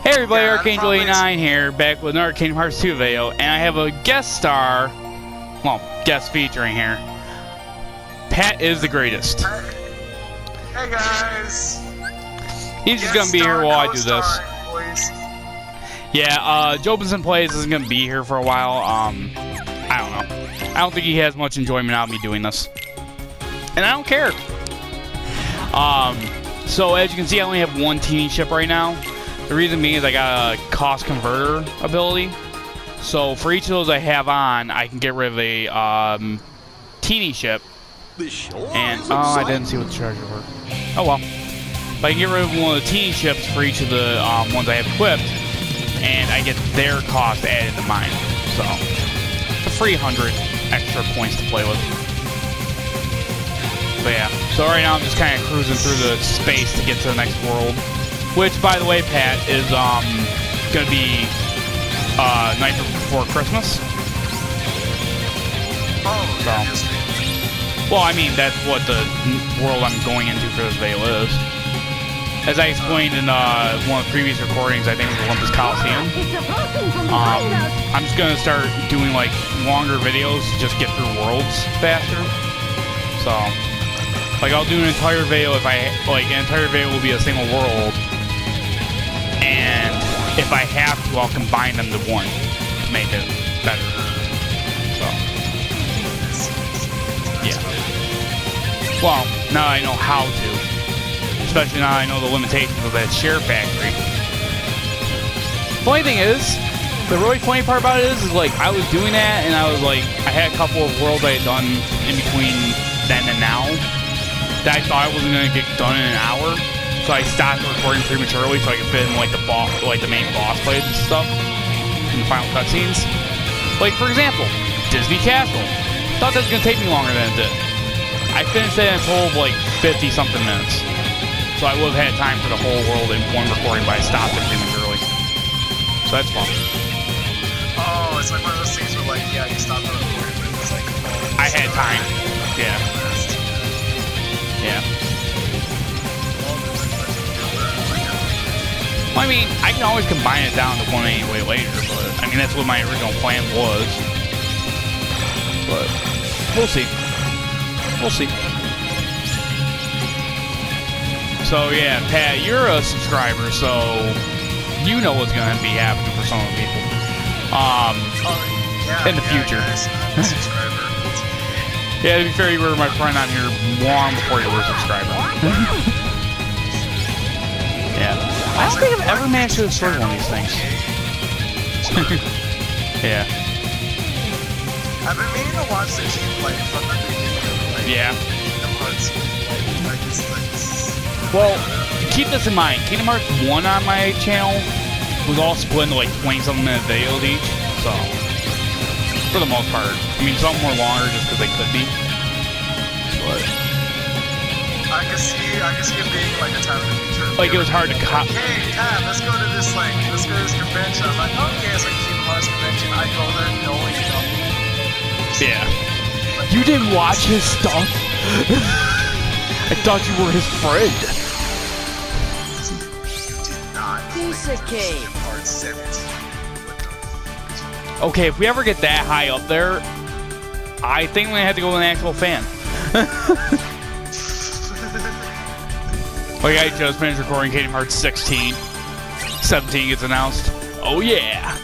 Hey everybody, Archangel89 here, back with another Kingdom Hearts 2 video, and I have a guest star, well, guest featuring here. Pat is the greatest. Hey guys! He's just gonna be here while I do this. Boys. Yeah, Jobinson Plays isn't gonna be here for a while. I don't know. I don't think he has much enjoyment out of me doing this. And I don't care. So as you can see, I only have one teeny ship right now. The reason being is I got a cost converter ability. So for each of those I have on, I can get rid of a teeny ship. And oh, I didn't see what the charger were. Oh well. But I can get rid of one of the teeny ships for each of the ones I have equipped, and I get their cost added to mine. So it's a free 100 extra points to play with. But yeah. So right now I'm just kind of cruising through the space to get to the next world. Which, by the way, Pat, is gonna be Night Before Christmas. Oh, so. Well, I mean, that's what the world I'm going into for this video is. As I explained in one of the previous recordings, I think it was Olympus Coliseum. I'm just gonna start doing like longer videos to just get through worlds faster. So, like, I'll do an entire video if an entire video will be a single world. And if I have to, I'll combine them to one to make it better. So, yeah. Well, now I know how to. Especially now I know the limitations of that share factory. Funny thing is, the really funny part about it is like, I was doing that, and I was like, I had a couple of worlds I had done in between then and now that I thought I wasn't going to get done in an hour. So I stopped recording prematurely so I could fit in like the main boss fights and stuff in the final cutscenes. Like, for example, Disney Castle. Thought that was gonna take me longer than it did. I finished it in a total of like 50-something minutes. So I would have had time for the whole world in one recording, but I stopped it prematurely. So that's fun. Oh, it's like one of those things where like, yeah, you stopped the recording, but it's like, oh, I had time. Yeah. Yeah. Well, I mean, I can always combine it down to one anyway later, but I mean, that's what my original plan was. But we'll see. We'll see. So yeah, Pat, you're a subscriber, so you know what's gonna be happening for some of the people. Yeah, in the future. Guys, I'm a subscriber. Yeah, to be fair, you were my friend on here long before you were a subscriber. Yeah. I don't think I've ever managed to destroy one of these things. Yeah. I've been meaning to watch this like from the beginning of like Kingdom Hearts. Well, keep this in mind. Kingdom Hearts 1 on my channel was all split into like 20-something minute videos each. So, for the most part. I mean, some were longer just because they could be. But I can see it being like a time in the future. like it was hard to cut. Hey, Tab, let's go to this convention. I'm like, okay, it's like Kingdom Hearts convention. I go there knowing nothing. Yeah. You didn't watch his stuff? I thought you were his friend. You did not. Piece of cake. Kingdom Hearts 17. Okay, if we ever get that high up there, I think we're gonna have to go with an actual fan. Like, I just finished recording Kingdom Hearts 16. 17 gets announced. Oh yeah!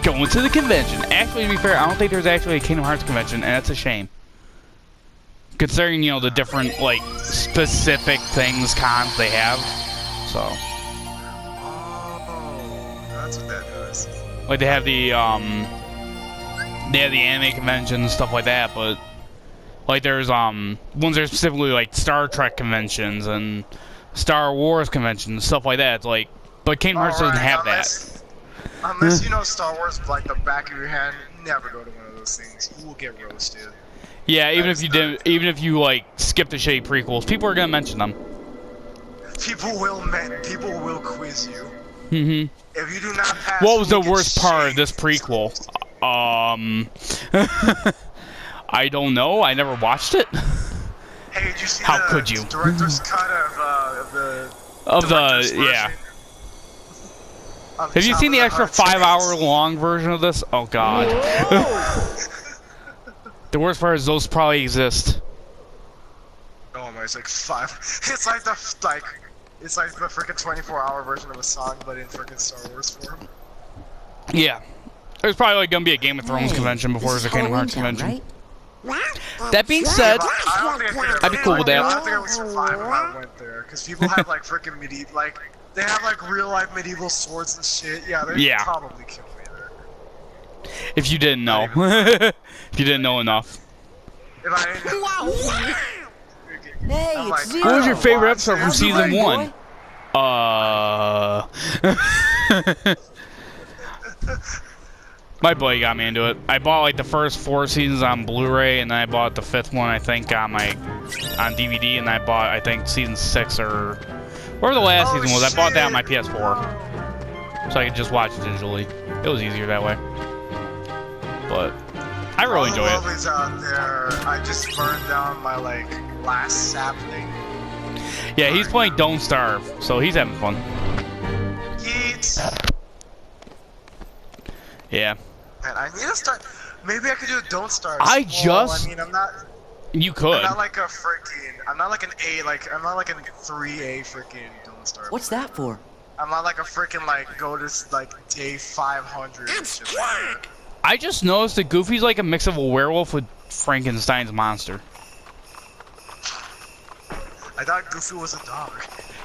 Going to the convention. Actually, to be fair, I don't think there's actually a Kingdom Hearts convention, and that's a shame. Considering, you know, the different, like, specific things, cons they have. So. Oh, that's what that does. Like, they have the anime convention and stuff like that, but like there's ones that are specifically like Star Trek conventions and Star Wars conventions and stuff like that. It's like, but Kingdom Hearts doesn't have that. Unless you know Star Wars like the back of your hand, never go to one of those things. You will get roasted. Yeah, even if you did, even if you like skip the shitty prequels, people are gonna mention them. People will quiz you. Mm-hmm. If you do not pass, what was the worst part of this prequel? I don't know. I never watched it. Hey, did you see How could you? Director's cut of the yeah. Have you seen the extra 5-hour-long version of this? Oh god. The worst part is those probably exist. Oh my, it's like 5. It's like the freaking 24-hour version of a song, but in freaking Star Wars form. Yeah. There's probably like gonna be a Game of Thrones convention before there's a Kingdom Hearts convention. Right? That being said, I'd be cool with that. I don't think I would survive if I went there, because people have like freaking medieval, like they have like real life medieval swords and shit. Yeah, they'd probably kill me there. If you didn't know, if you didn't know enough. If I didn't know. Hey, like, it's Zero. What was your favorite episode from How's the season rain, 1? My buddy got me into it. I bought like the first 4 seasons on Blu-ray, and then I bought the 5th one, I think, on DVD, and I bought, I think, season 6 or whatever the last season was. I bought that on my PS4, so I could just watch it digitally. It was easier that way. But I really enjoy it. Out there, I just burned down my like last sapling. Yeah, he's playing Don't Starve, so he's having fun. Yeet. Yeah. Man, I need to start. Maybe I could do a Don't Starve. I mean, I'm not. You could. I'm not like a freaking. I'm not like an A. Like I'm not like a 3A freaking Don't Starve. What's that for? I'm not like a freaking like go to like day 500. And shit like that. I just noticed that Goofy's like a mix of a werewolf with Frankenstein's monster. I thought Goofy was a dog.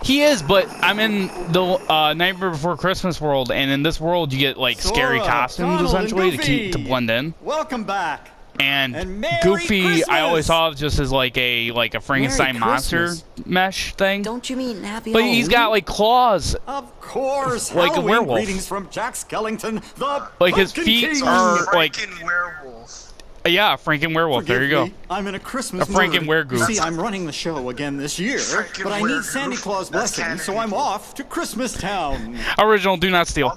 He is, but I'm in the Nightmare Before Christmas world, and in this world you get like scary costumes essentially to blend in. Welcome back. And Merry Goofy, Christmas! I always thought of just as like a Frankenstein Merry monster Christmas. mesh thing. Don't you mean happy But he's got like claws. Of course, Like a Halloween werewolf. greetings from Jack Skellington, the Like his Pumpkin feet King. are like Freaking werewolf. yeah, Franken werewolf. Forgive There you go. me, I'm in a Christmas A Franken mood. werewolf. You see, I'm running the show again this year, Franken but I need werewolf. Santa Claus That's blessing, so canon. I'm off to Christmas Town. Original, do not steal.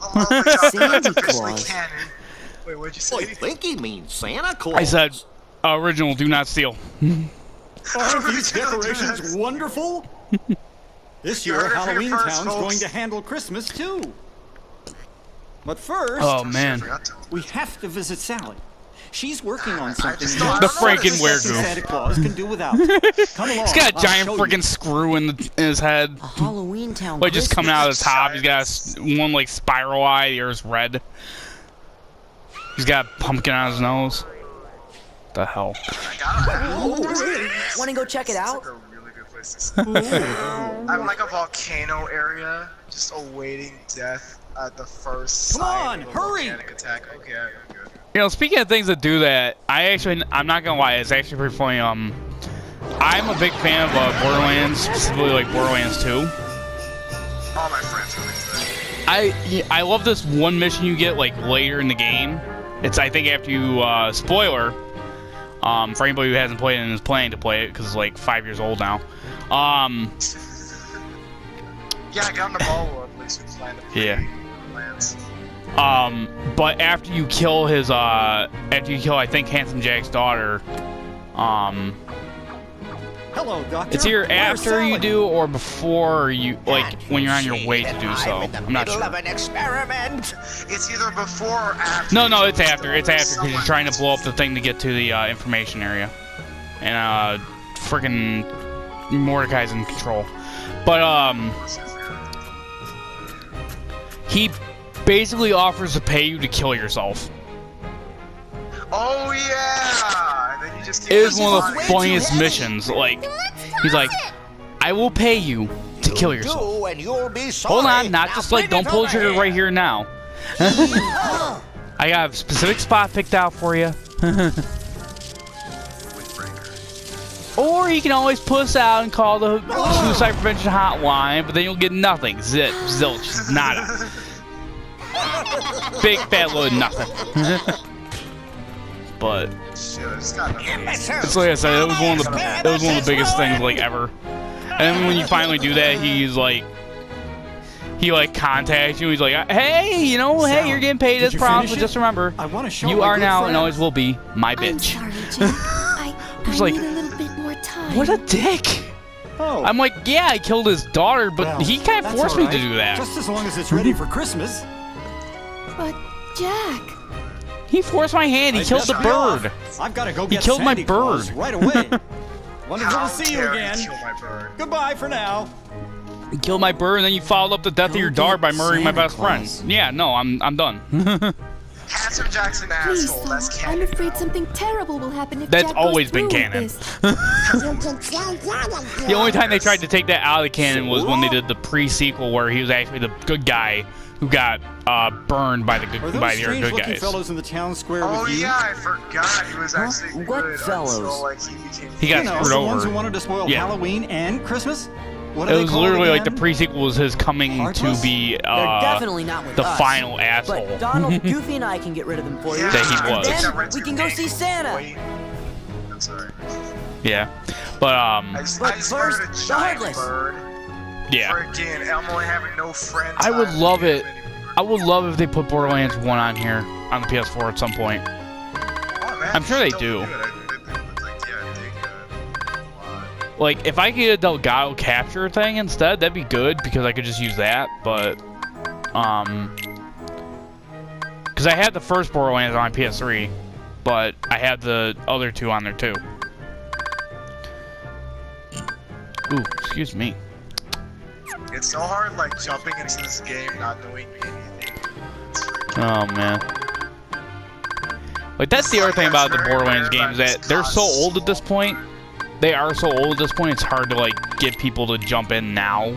Santa Claus. Wait, what'd you I say? think he means Santa Claus. I said original, do not steal. Aren't these decorations wonderful? This You year, heard it here Halloween first, Town's folks. going to handle Christmas too. But first, Oh man, we have to visit Sally. She's working on something just that don't- the I don't know what Franken this werewolf. Santa Claus can do without. Come along. He's got a I'll giant show freaking you. screw in his head. A Halloween Town. Like just coming out of Christmas. the top. He's got one like spiral eye. The other's red. He's got a pumpkin on his nose. The hell? Want to go check it out? It's like a really good place to stay. I'm like a volcano area, just awaiting death at the first Come sign on, of a hurry! volcanic attack. Okay, I'm good. You know, speaking of things that do that, I'm not gonna lie, it's actually pretty funny. I'm a big fan of Borderlands, specifically like Borderlands 2. All my friends are into that. I love this one mission you get like later in the game. It's I think after you spoiler. For anybody who hasn't played it and is planning to play it, because it's like 5 years old now. Yeah, I got on the ball with at least we planned to play Yeah. Borderlands. But after you kill I think Handsome Jack's daughter, Hello, Doctor. it's either Where's after you Sally? do or before you, like when you're on your way to do so. I'm in the I'm not middle sure. of an experiment. It's either before or after. No, it's after. It's after because you're trying to blow up the thing to get to the information area, and freaking Mordecai's in control. But he basically offers to pay you to kill yourself. Oh yeah! And then you just keep It is one of the respawning. funniest missions. Like, he's like, I will pay you to kill yourself. Do and you'll be sorry. Hold on, not Now just like, bring don't it pull the over trigger here. right here now. I got a specific spot picked out for you. Or you can always puss out and call the suicide prevention hotline, but then you'll get nothing. Zip, zilch, nada. Big fat load of nothing. But Shit, I just got it's like I said, it was one of the biggest things like ever. And then when you finally do that, he contacts you. He's like, hey, you know, hey, Sally, you're getting paid did as you promised, finish but just it? remember, I want to show you my are good now and friend. always will be my I'm bitch. sorry, Jim. I was like, need a little bit more time. What a dick! Oh, I'm like, yeah, I killed his daughter, but well, he kind of that's forced all me to right. do that. Just as long as it's ready for Christmas. But, Jack. He forced my hand. He killed the bird. I've got to go He get killed my Sandy Claus bird. right away. Wonderful How to see you dare again. Kill my bird. Goodbye for now. You killed my bird, and then you followed up the death of your Go dog by get murdering my Santa best Claus. friend. Yeah, no, I'm done. Cancer Jackson Please, asshole. That's though. canon. I'm afraid now. something terrible will happen if That's Jack always goes been through canon. with this. The only time they tried to take that out of the canon was when they did the pre-sequel where he was actually the good guy who got burned by the Are good those by the strange-looking good guys. fellows in the town square Oh with you? yeah, I forgot he was actually What good fellows? until like he became. He got You know, screwed the over. ones who wanted to spoil Yeah. Halloween and Christmas? What It do they was call literally like the again? pre-sequel was his coming Heartless? to be They're definitely not with the us. final asshole. But Donald, Goofy, and I can get rid of them for you. Yeah, That he And was. then we can go see Santa. Wait. I'm sorry. Yeah, but I just But murdered a first, giant the Heartless. bird. yeah, Freaking Elmo having no friends. I would love it. I would love if they put Borderlands 1 on here on the PS4 at some point. Oh, man, I'm sure they don't do. it. Like, yeah, dig that. Like if I could get a Delgado capture thing instead, that'd be good because I could just use that. But because I had the first Borderlands on PS3, but I had the other two on there too. Ooh, excuse me. It's so hard, like jumping into this game not knowing anything. It's freaking- Oh man. Like that's the other thing about the Borderlands games that they're so old at this point. They are so old at this point. It's hard to like get people to jump in now Oh,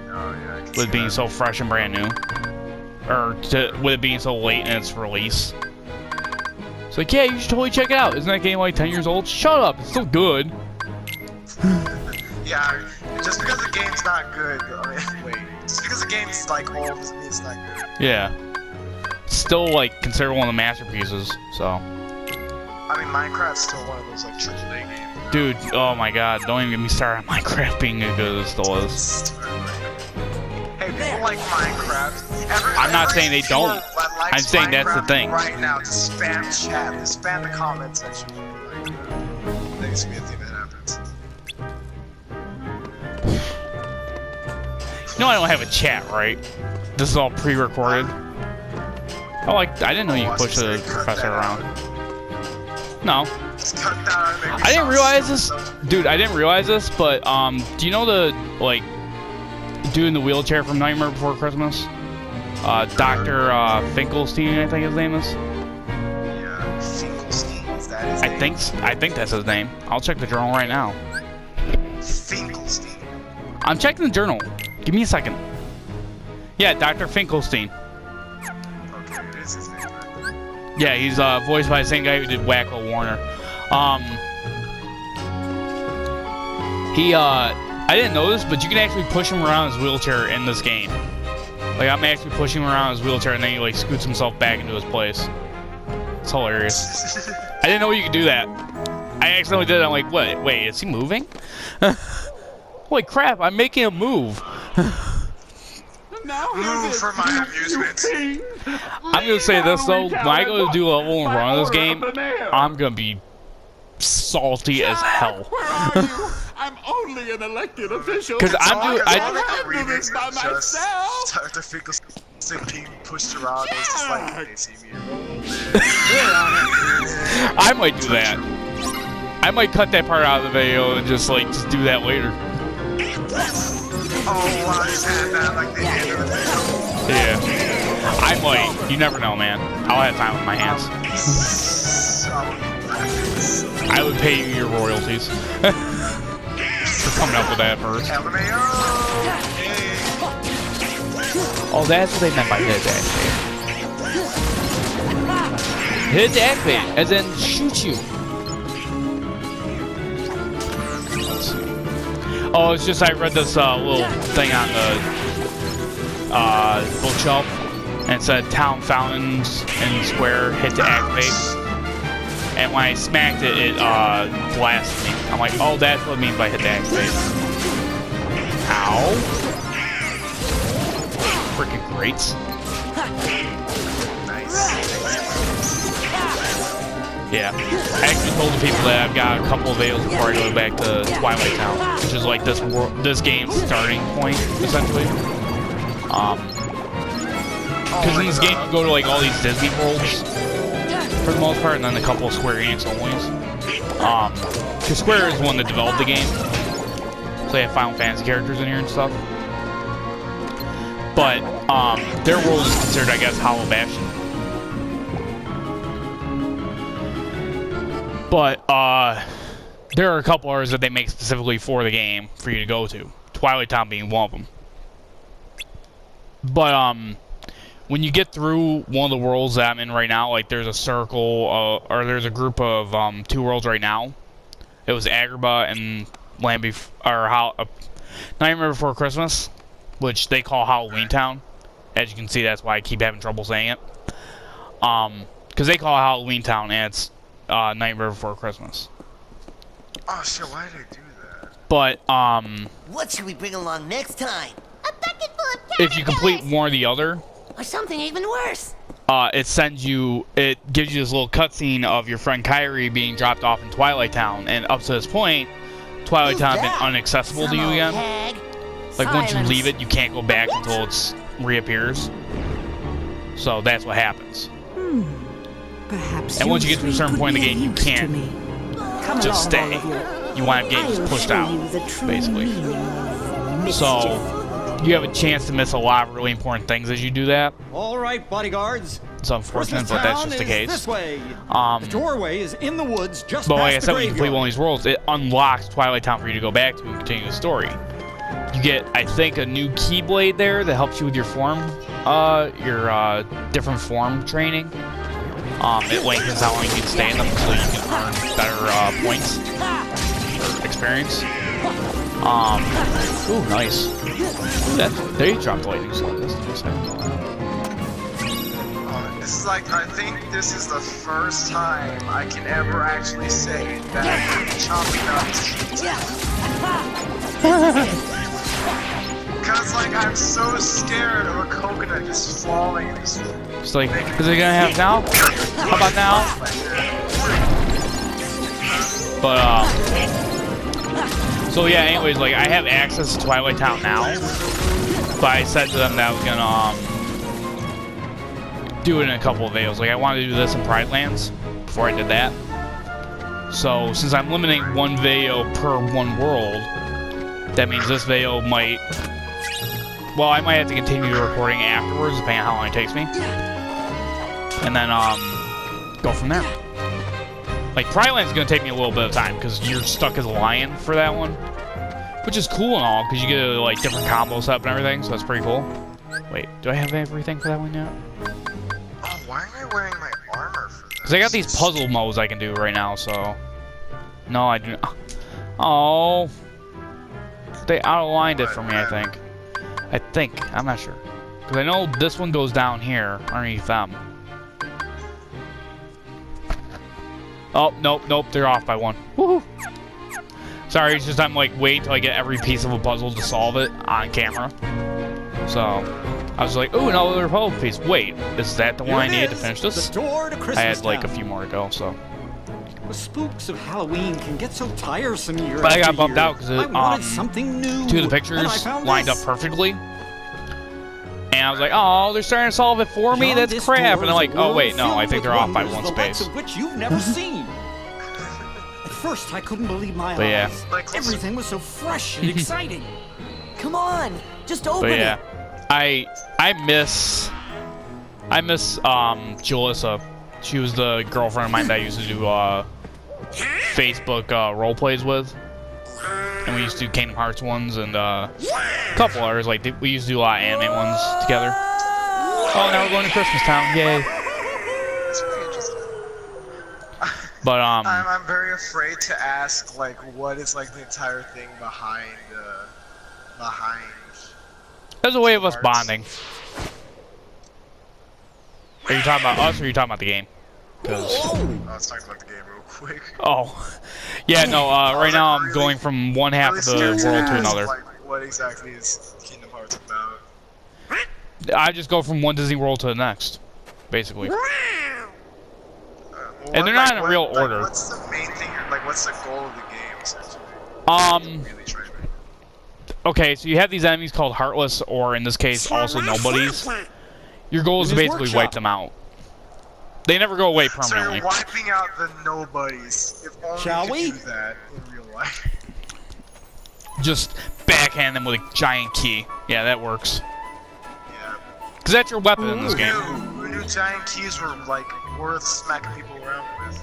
yeah, I can see with being that. so fresh and brand new, or with it being so late in its release. It's like, yeah, you should totally check it out. Isn't that game like 10 years old? Shut up. It's still good. Yeah, just because the game's not good. I mean, wait. Just because the game's like old doesn't mean it's not good. Yeah. It's still like considered one of the masterpieces. So, I mean, Minecraft's still one of those like AAA games. dude, oh my God, don't even get me started on Minecraft being as good as it still is. Hey, people like Minecraft. I'm not saying they don't. That likes I'm saying that's the Minecraft thing. Right now, just spam chat, just spam the comment section. Like, that used to be a thing that happens. You know I don't have a chat, right? This is all pre-recorded. Oh, like I didn't know you could push the professor around. No, Just cut down and make me I didn't sound realize this, stupid. dude. I didn't realize this, but do you know the like dude in the wheelchair from Nightmare Before Christmas? Dr. Finkelstein, I think his name is. Yeah, Finkelstein, is that his name? I think that's his name. I'll check the journal right now. Finkelstein. I'm checking the journal. Give me a second. Yeah, Dr. Finkelstein. Okay, it is his name. Right? Yeah, he's voiced by the same guy who did Wacko Warner. I didn't know this, but you can actually push him around his wheelchair in this game. Like, I'm actually pushing him around his wheelchair, and then he, like, scoots himself back into his place. It's hilarious. I didn't know you could do that. I accidentally did it. I'm like, what? Wait, is he moving? Holy crap, I'm making him move. Move for my amusement. I'm gonna say this, though. When I go to do a level and run of this game, I'm gonna be salty as hell. Where are you? I'm only an elected official. Because I'm doing... I I do this by myself. Dr. Finkelstein being pushed around. It's just like, they see me. I might do that. I might cut that part out of the video and just do that later. Oh, wow, just had that like the end of the video. Yeah. I might. You never know, man. I'll have time with my hands. I would pay you your royalties. For coming up with that first. Oh, that's what they meant by hit activate. Hit activate, as in shoot you. Oh, it's just I read this little thing on the bookshelf, and it said town fountains and square hit to activate. And when I smacked it, it blasted me. I'm like, oh, that's what it means by hit to activate. Ow. Freaking great. Yeah. I actually told the people that I've got a couple of videos before I go back to Twilight Town, which is like this game's starting point, essentially. Because in this game you go to like all these Disney worlds for the most part, and then a couple of Square Enix onlys. Because Square is the one that developed the game, so they have Final Fantasy characters in here and stuff. But their world is considered, I guess, Hollow Bastion. But there are a couple others that they make specifically for the game for you to go to. Twilight Town being one of them. But when you get through one of the worlds that I'm in right now, like there's a circle, or there's a group of 2 worlds right now. It was Agrabah and Nightmare Before Christmas, which they call Halloween Town. As you can see, that's why I keep having trouble saying it. Because they call it Halloween Town, and it's Nightmare Before Christmas. Oh shit! Why did I do that? But What should we bring along next time? A bucket full of if you complete one or the other, Or something even worse? it gives you this little cutscene of your friend Kyrie being dropped off in Twilight Town, and up to this point, Twilight Town has been inaccessible to you again. Hag. Like once you Silence. leave it, you can't go back until it reappears. So that's what happens. Perhaps. And once you get to a certain point in the game, you can't just stay. You wind up getting just pushed out, basically. So you have a chance to miss a lot of really important things as you do that. All right, bodyguards. It's unfortunate, but that's just the case. This way. The doorway is in the woods just But like I past said, the when you complete one of these worlds, it unlocks Twilight Town for you to go back to and continue the story. You get, I think, a new Keyblade there that helps you with your different form training. It lengthens how long you can stay in them, so you can earn better points or experience. Ooh, nice. They dropped lightning slug. That's interesting. This is like, I think this is the first time I can ever actually say that chopping up. Because, like, I'm so scared of a coconut just falling in these. It's like, is it gonna have now? How about now? But, so yeah, anyways, like, I have access to Twilight Town now. But I said to them that I was gonna, do it in a couple of videos. Like, I wanted to do this in Pride Lands before I did that. So, since I'm limiting one video per one world, that means this video might... Well, I might have to continue recording afterwards, depending on how long it takes me. And then, go from there. Like, Pride Land's gonna take me a little bit of time, because you're stuck as a lion for that one. Which is cool and all, because you get, like, different combos up and everything, so that's pretty cool. Wait, do I have everything for that one yet? Oh, why am I wearing my armor for this? Because I got these puzzle modes I can do right now, so... No, I do not. Oh... They out-aligned it for me, I think. I'm not sure. Because I know this one goes down here, underneath them. Oh, nope, they're off by one. Woohoo! Sorry, it's just I'm like waiting till I get every piece of a puzzle to solve it on camera. So, I was like, ooh, another puzzle piece. Wait, is that the one I needed to finish this? The door to Christmas I had like a Town. few more to go, so. The spooks of Halloween can get so tiresome year But I got after bummed year. out because I wanted something new. two of the and I pictures found lined this. up perfectly. And I was like, oh, they're starting to solve it for me? Beyond That's this crap. door And they're like, is a oh, world wait, no, filled I think with they're off by wonders, one the likes space. of which you've never seen. At first, I couldn't believe my But yeah. eyes. Everything was so fresh and exciting. Come on, just open But yeah, it. I miss Jalissa. She was the girlfriend of mine that I used to do Facebook role plays with, and we used to do Kingdom Hearts ones and a couple others. Like we used to do a lot of anime ones together. Oh, now we're going to Christmas Town! Yay! It's pretty interesting. But I'm very afraid to ask, like, what is, like, the entire thing behind. there's a way of us Hearts. bonding. Are you talking about us or are you talking about the game? 'Cause- Let's talk about the game real quick. oh, yeah, no. Right now I'm going from one half of the world to another. Like, what exactly is Kingdom Hearts about? I just go from one Disney World to the next, basically. Well, And they're not in a real order. What's the main thing? Like, what's the goal of the game, essentially? Really trying to... Okay, so you have these enemies called Heartless, or in this case, also Nobodies. Your goal is to In his basically workshop. wipe them out. They never go away So permanently. you're wiping out the nobodies. If only Shall you we? could do that in real life. Just backhand them with a giant key. Yeah, that works. Yeah. Because that's your weapon in this Who game. knew giant keys were like worth smacking people around with?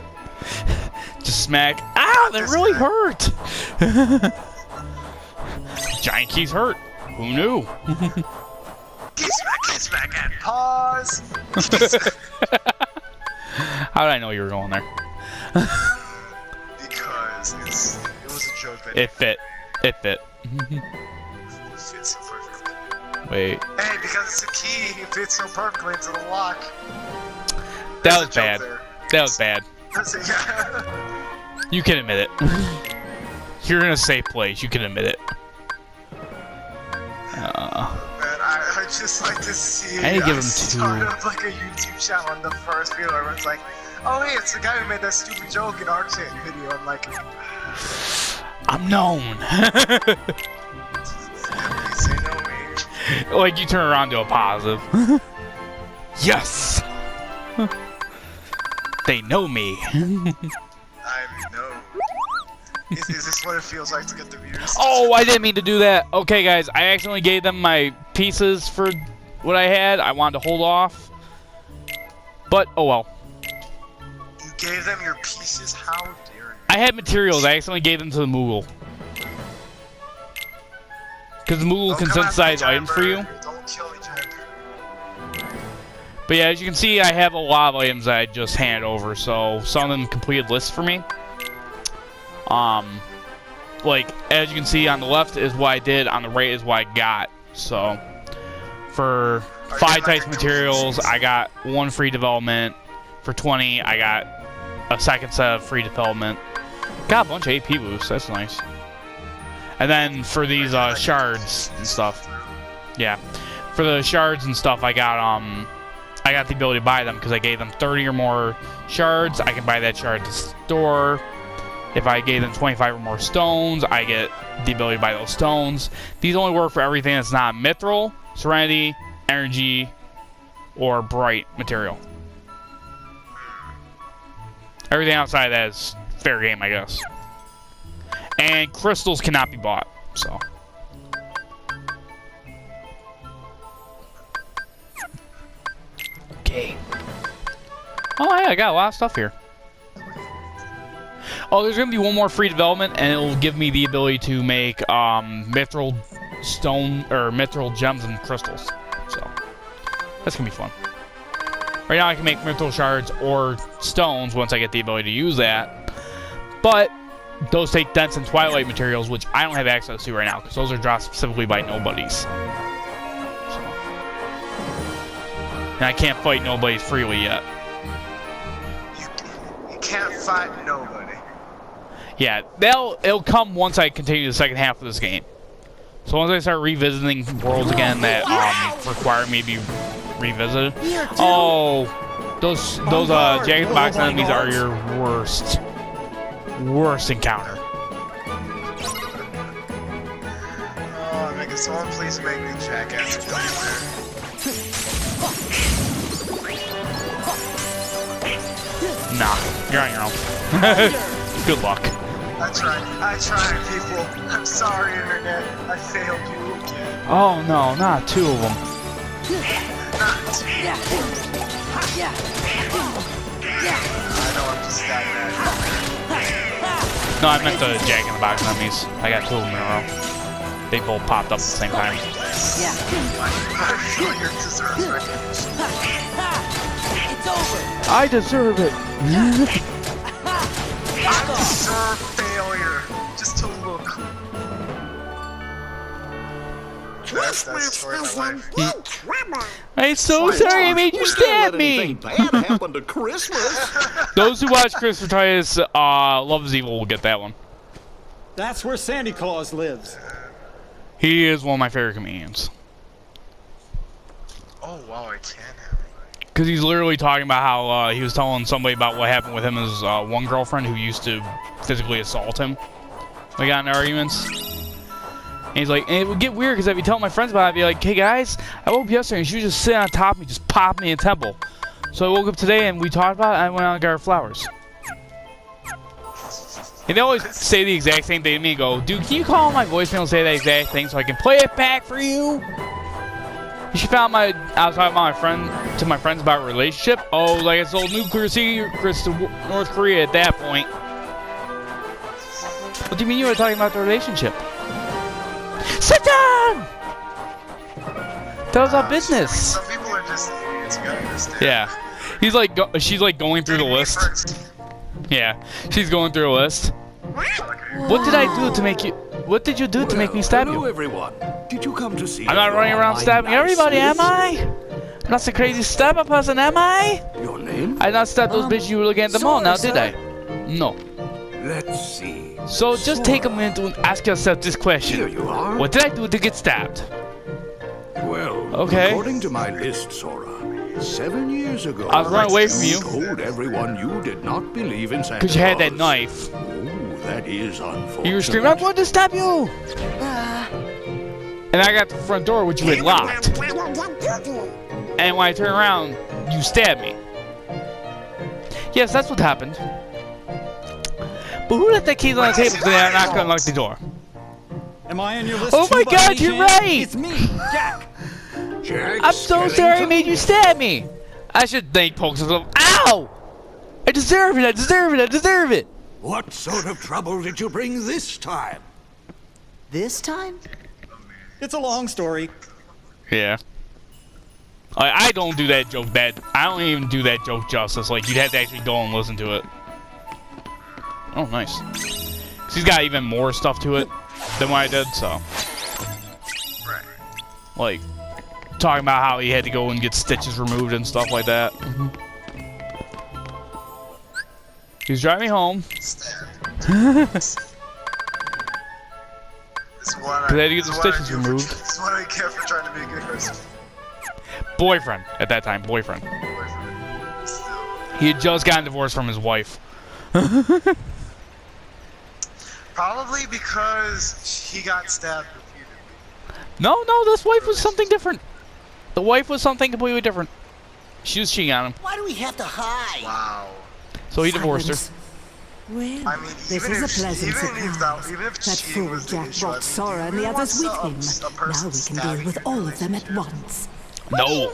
Just smack. Ow, that Just really smack. hurt. Giant keys hurt. Who knew? Key smack, and pause. How did I know you were going there? Because it was a joke that It fit. It fit. fits so perfectly. Wait. Hey, because it's a key, it fits so perfectly into the lock. That There's was a joke bad. there. That was bad. That's it, yeah. You can admit it. You're in a safe place. You can admit it. Man, I just like to see I need to give him start two. up like a YouTube channel on the first video. Everyone's like, oh hey, it's the guy who made that stupid joke in our video. I'm like, I'm known. say no me. Like you turn around to a positive. Yes. They know me. I know. Is this what it feels like to get the views? Oh, I didn't mean to do that. Okay, guys, I accidentally gave them my pieces for what I had. I wanted to hold off. But, oh well. You gave them your pieces? How dare you? I had materials. I accidentally gave them to the Moogle. Because the Moogle Don't can come after me, synthesize items for you. Giant. Don't kill me, Giant. But yeah, as you can see, I have a lot of items that I just handed over. So, some of them completed lists for me. Like, as you can see, on the left is what I did, on the right is what I got. So, for 5 types of materials, I got 1 free development. For 20, I got a second set of free development. Got a bunch of AP boosts, that's nice. And then for these shards and stuff, yeah, for the shards and stuff, I got the ability to buy them because I gave them 30 or more shards. I can buy that shard at the store. If I gave them 25 or more stones, I get the ability to buy those stones. These only work for everything that's not mithril, serenity, energy, or bright material. Everything outside of that is fair game, I guess. And crystals cannot be bought, so. Okay. Oh yeah, I got a lot of stuff here. Oh, there's gonna be 1 more free development, and it'll give me the ability to make mithril stone or mithril gems and crystals. So that's gonna be fun. Right now, I can make mithril shards or stones once I get the ability to use that, but those take dense and twilight materials, which I don't have access to right now because those are dropped specifically by nobodies. So. And I can't fight nobodies freely yet. You can't fight nobody. Yeah, it'll come once I continue the second half of this game. So once I start revisiting worlds again that require me to be revisited. Oh, those jagged box enemies are your worst encounter. Oh, make it someone please make me jackass down Nah, you're on your own. Good luck. there. I tried, people. I'm sorry, internet. I failed you again. Oh no, not 2 of them. Not two. I know I'm just that bad. No, I meant the Jack in the Box enemies. I got 2 of them in a row. They both popped up at the same time. I feel your deserves recognition. It's over. I deserve it. I deserve failure. Just to look. That's the story of my life. I'm so sorry I made you stab me. Bad happened to Christmas. Those who watch Christopher Titus Love is Evil will get that one. That's where Santa Claus lives. He is one of my favorite comedians. Oh wow, I can have it. Because he's literally talking about how he was telling somebody about what happened with him and his one girlfriend who used to physically assault him. They got in arguments. And he's like, and it would get weird because I'd be telling my friends about it. I'd be like, hey guys, I woke up yesterday and she was just sitting on top of me, just popped me in the temple. So I woke up today and we talked about it and I went out and got her flowers. And they always say the exact same thing to me and go, dude, can you call my voicemail and say that exact thing so I can play it back for you? She found I was talking about my friends about a relationship. Oh, like it's old nuclear secrets to North Korea at that point. What do you mean you were talking about the relationship? Sit down! That was our business. Some people are just idiots, you gotta understand. Yeah. She's like going through the list. Yeah, she's going through a list. What did I do to make you... What did you do to make me stab Hello, you? everyone. Did you come to see? I'm not running around stabbing everybody, am I? I'm not the crazy stabber person, am I? Your name? I did not stab those bitches you were looking at the mall, now did I? No. Let's see. So just take a minute and ask yourself this question. Here you are. What did I do to get stabbed? Well, Okay. according to my list, Sora, 7 years ago, I was running away from you. told everyone you did not believe in Santa Because you had that Claus. knife. Oh, that is unfortunate. You were screaming, I'm going to stab you! And I got to the front door, which you had locked. And when I turned around, you stabbed me. Yes, that's what happened. But who left that keys on the table today? I'm not going to unlock the door. Am I on your list? Oh too, my by God, any you're chance? right! It's me, Jack. Jack I'm so sorry I made you stab me! I should thank Pokes. Ow! I deserve it, I deserve it, I deserve it! What sort of trouble did you bring this time? This time? It's a long story. Yeah. I don't do that joke bad. I don't even do that joke justice. Like, you'd have to actually go and listen to it. Oh, nice. She's got even more stuff to it than what I did, so. Right. Like, talking about how he had to go and get stitches removed and stuff like that. He was driving me home. Because they had to get the stitches removed. This is what I get for trying to be a good person. Boyfriend, at that time, boyfriend. Still. He had just gotten divorced from his wife. Probably because he got stabbed repeatedly. No, this wife was something different. The wife was something completely different. She was cheating on him. Why do we have to hide? Wow. So he divorced her. Well, I mean, this even is a if pleasant surprise. Even if That cheating fool was the Jack issue, I brought mean, Sora and you the really others with want him. a Now person we can stabbing deal with you all of them at relationship. once. No.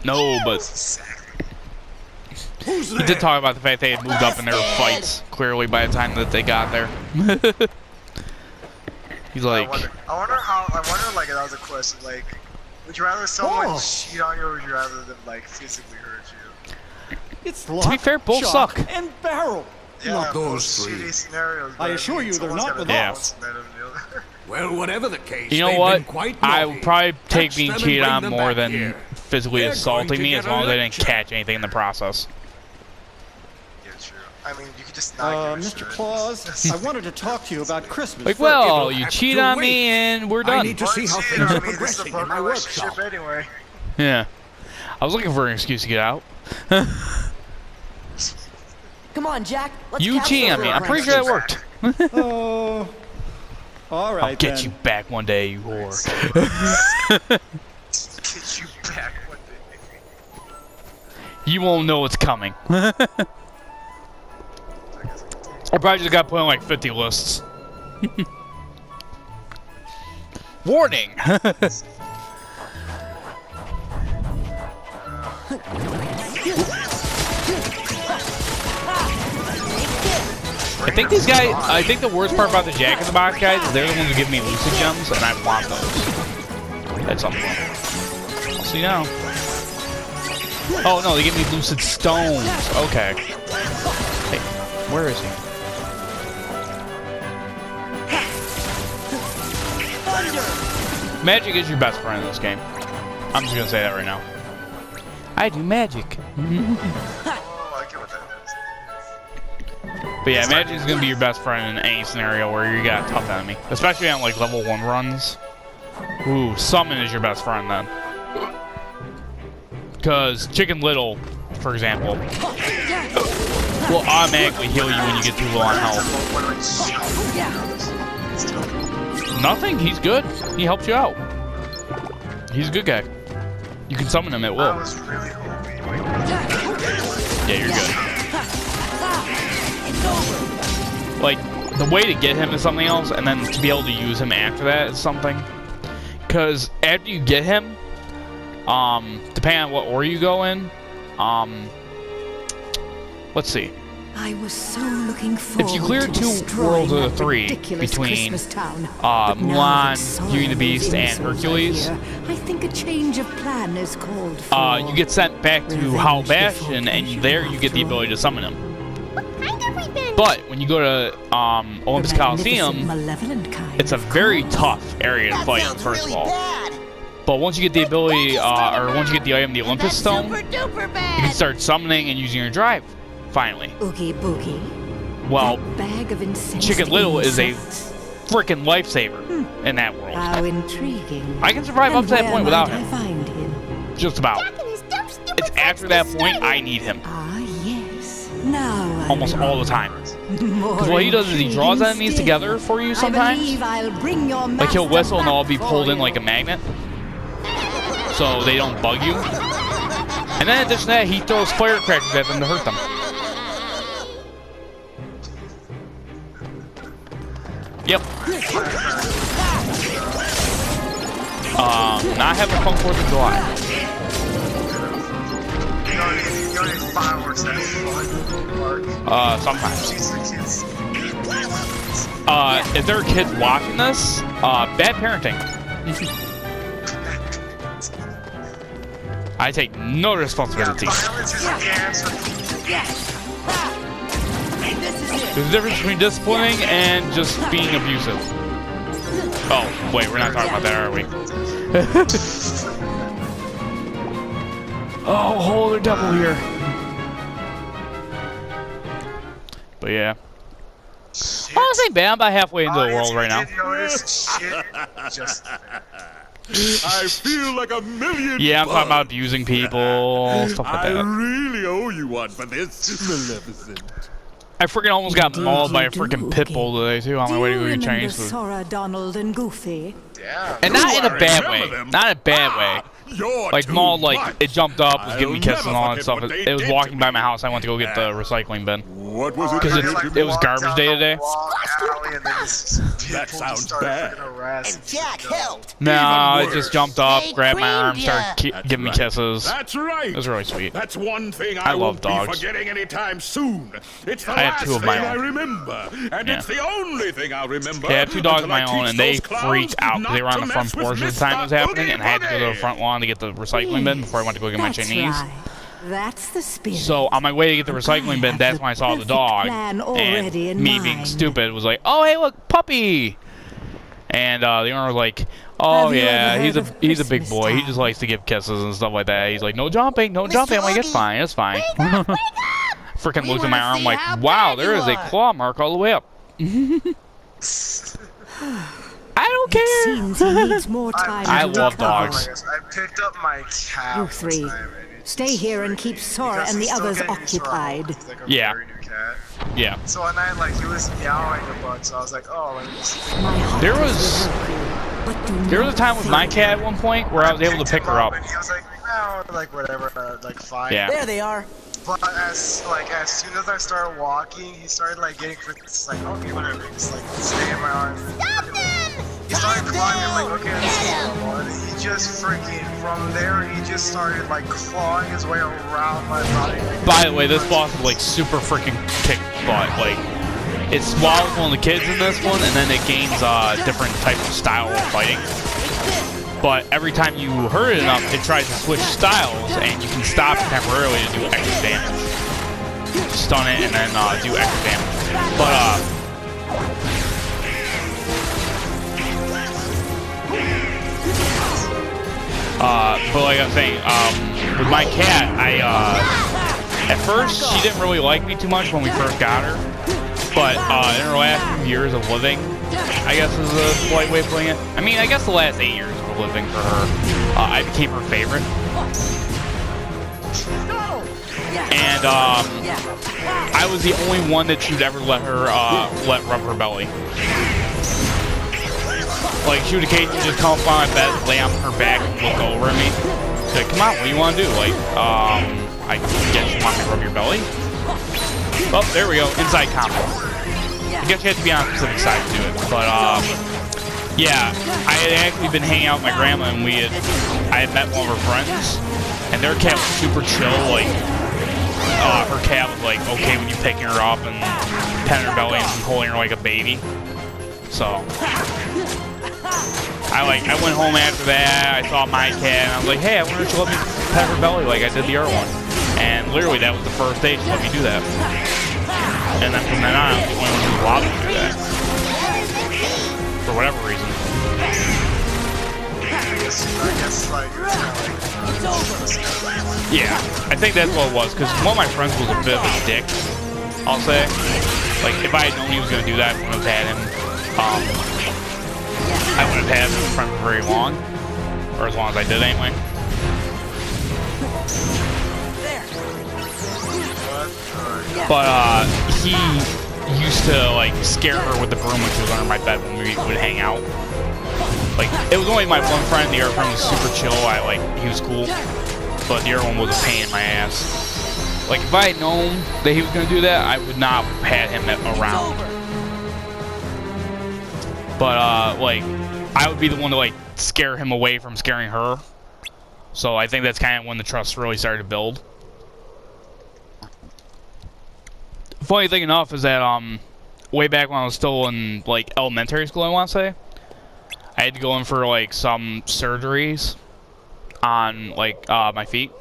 No, but Exactly. Who's he there? did talk about the fact they had moved up in their fights, clearly, by the time that they got there. He's like, I wonder, like, that was a question, like, would you rather someone Oh. cheat on you or would you rather them, like, physically hurt you? It's to be lock, fair, both shock, suck. and barrel. Yeah, Not both those three. shitty scenarios. I but assure mean, you they're someone's not gotta with be us. better than the other. Well, whatever the case, You know they've what? been quite I naughty. would probably take Catch being them and cheated bring on them more back than here. physically They're assaulting going to me, get as a long as I didn't lecture. catch anything in the process. Yeah, true. I mean, you could just not give a Mr. shit. Claus, I wanted to talk to you about Christmas. Like, first. well, It'll you have cheat to on wait. me and we're I done. need to see how Well, things I are mean, this is a progressing in broken my relationship workshop. anyway. Yeah. I was looking for an excuse to get out. Come on, Jack. Let's You capture cheating on the me. I'm pretty sure that worked. Oh, all right I'll get then. you back one day, you whore. Get you back one day. You won't know it's coming. I probably just got put on like 50 lists. Warning! I think these guys, I think the worst part about the Jack in the Box guys is they're the ones who give me lucid gems, and I want those. That's something. I'll see now. Oh no, they give me lucid stones. Okay. Hey, where is he? Magic is your best friend in this game. I'm just gonna say that right now. I do magic. Oh, I get what that is. But yeah, magic is gonna be your best friend in any scenario where you got a tough enemy, especially on like level 1 runs. Ooh, summon is your best friend then. Because Chicken Little, for example, will automatically heal you when you get too low on health. Nothing. He's good. He helps you out. He's a good guy. You can summon him at I will. was really hoping. Yeah, you're good. It's over. Like, the way to get him is something else, and then to be able to use him after that is something. Because after you get him, depending on what order you go in, let's see. I was so looking forward If you clear to 2 destroying worlds of the that 3 ridiculous between Christmas town. But now Mulan, that Sora's Beauty and the Beast, and insults are Hercules, here, I think a change of plan is called for. you get sent back to Revenge Hal before Bastion, and pleasure, there you get the after all. ability to summon him. What kind of revenge? But when you go to Olympus The Coliseum, magnificent, malevolent kind, it's a of very course. tough area to That fight in, sounds first really of all. bad. But once you get the ability, or once you get the item, the Olympus Stone, Super duper you bad. can start summoning and using your drive, finally. Oogie boogie. Well, That bag of incensed Chicken Little is a insects. freaking lifesaver in that world. How intriguing. I can survive up to that And point where without might him. I find him? Just about. Jack and his dumb, stupid It's after that point I need him. Ah, yes. Now I Almost all the time. Because what he does is he draws enemies together for you sometimes. I believe I'll bring your Like he'll master whistle and they'll all be back pulled for in like a you. magnet. So they don't bug you. And then in addition to that, he throws firecrackers at them to hurt them. Yep. Not having a fun 4th of July. You don't need fireworks that fun. Sometimes. Jeez, the kids. If there are kids watching this, bad parenting. I take no Yeah, responsibility. violence is a cancer. This is it. There's a difference between disciplining and just being abusive. Oh, wait, we're not talking about that, are we? Oh, holy devil here. But yeah. Honestly, bad. I'm about halfway into the world right now. Did notice shit just I feel like $1 million. Yeah, I'm talking about bucks. abusing people, stuff like I that. really owe you one for this, Maleficent. I freaking almost got mauled by a freaking pit bull today, too, on my way to go get Chinese food. Sora, Donald, and Goofy? damn. And not in a bad remember way. them. Not in a bad way. You're Like too mauled, like much. it jumped up, was giving me I'll kisses and all never that stuff. forget what It they was did walking to by me. my house. I went to go get the recycling bin. What was it? Because you it's- did? it was walked garbage down day the today. wrong alley and then this That people sounds started bad. freaking harassing And Jack helped. No, Even it worse. just jumped up, They grabbed my arm, creamed started ya. That's giving me right. kisses. That's right. It was really sweet. That's one thing I I love won't be dogs. forgetting anytime soon. It's the I have last 2 of thing my I own. remember, and Yeah. it's the only thing I'll remember. Yeah, I have 2 dogs of until I my own, teach and they those clowns freaked out because they were on not the to front mess with porch at the time it was Mr. happening, and I had to go to the Oogie front lawn to get the recycling bin before I went to go get my That's Chinese. right. That's the spirit. So on my way to get the recycling bin, that's when I saw the perfect dog, plan already and in me being mind. stupid was like, "Oh hey, look, puppy!" And the owner was like, "Oh Have you yeah, ever he's heard a of he's a big Christmas boy. He time? just likes to give kisses and stuff like that." He's like, "No jumping, no jumping." I'm like, "It's Oogie, fine, it's fine." Freaking We looked at my wanna arm see like, how "Wow, bad there you is a are." claw mark all the way up." I don't It care. seems he needs more time I to love recover. dogs. I picked up my cat. You one three, time, and it's stay here and keep Sora because and the he's still others getting used to our home. occupied. He's like a Yeah. very new cat. Yeah. So one night, like, he was meowing a bunch, so I was like, oh, like, just My heart There is was- with you, but do There was a not time with my fear. cat at one point where I was able to pick her up. And he was like, meow, like, whatever, like, fine. Yeah. There they are. But as soon as I started walking, he started, like, getting just like, okay, whatever, just, like, stay in my arms. Stop them! He started climbing, I'm like, okay, Get this is him! normal. And he just freaking, from there, he just started, like, clawing his way around my body. By the way, this boss is like super freaking kick butt. Like, it swallows one of the kids in this one, and then it gains different types of style of fighting. But every time you hurt it enough, it tries to switch styles, and you can stop it temporarily to do extra damage. Stun it and then do extra damage. But like I was saying, with my cat, at first she didn't really like me too much when we first got her. But in her last few years of living, I guess is a polite way of putting it. I mean, I guess the last 8 years of living for her, I became her favorite. And I was the only one that she'd ever let her let rub her belly. like, she would occasionally just come up on my bed, lay on her back, and look over at me. She's like, come on, what do you want to do? Like, I guess you want me to rub your belly? Oh, there we go, inside combo. I guess you have to be on a specific side to do it, but, yeah, I had actually been hanging out with my grandma, and I had met one of her friends, and their cat was super chill, like, her cat was, like, okay with you picking her up and petting her belly and holding her like a baby. So, I went home after that, I saw my cat, and I was like, hey, I wonder if she'll let me pet her belly like I did the other one. And literally, that was the first day she let me do that. And then from then on, I was the only one who was allowed to do that. For whatever reason. I guess like, It's over. Yeah, I think that's what it was, because one of my friends was a bit of a dick, I'll say. Like, if I had known he was going to do that, I wouldn't have had him. I wouldn't have had him as a friend for very long. Or as long as I did, anyway. But, he used to, like, scare her with the broom when she was under my bed when we would hang out. Like, it was only my one friend. The other friend was super chill. He was cool. But the other one was a pain in my ass. Like, if I had known that he was going to do that, I would not have had him around. But, like, I would be the one to, like, scare him away from scaring her. So I think that's kind of when the trust really started to build. Funny thing enough is that, way back when I was still in, like, elementary school, I want to say, I had to go in for, like, some surgeries on, like, my feet.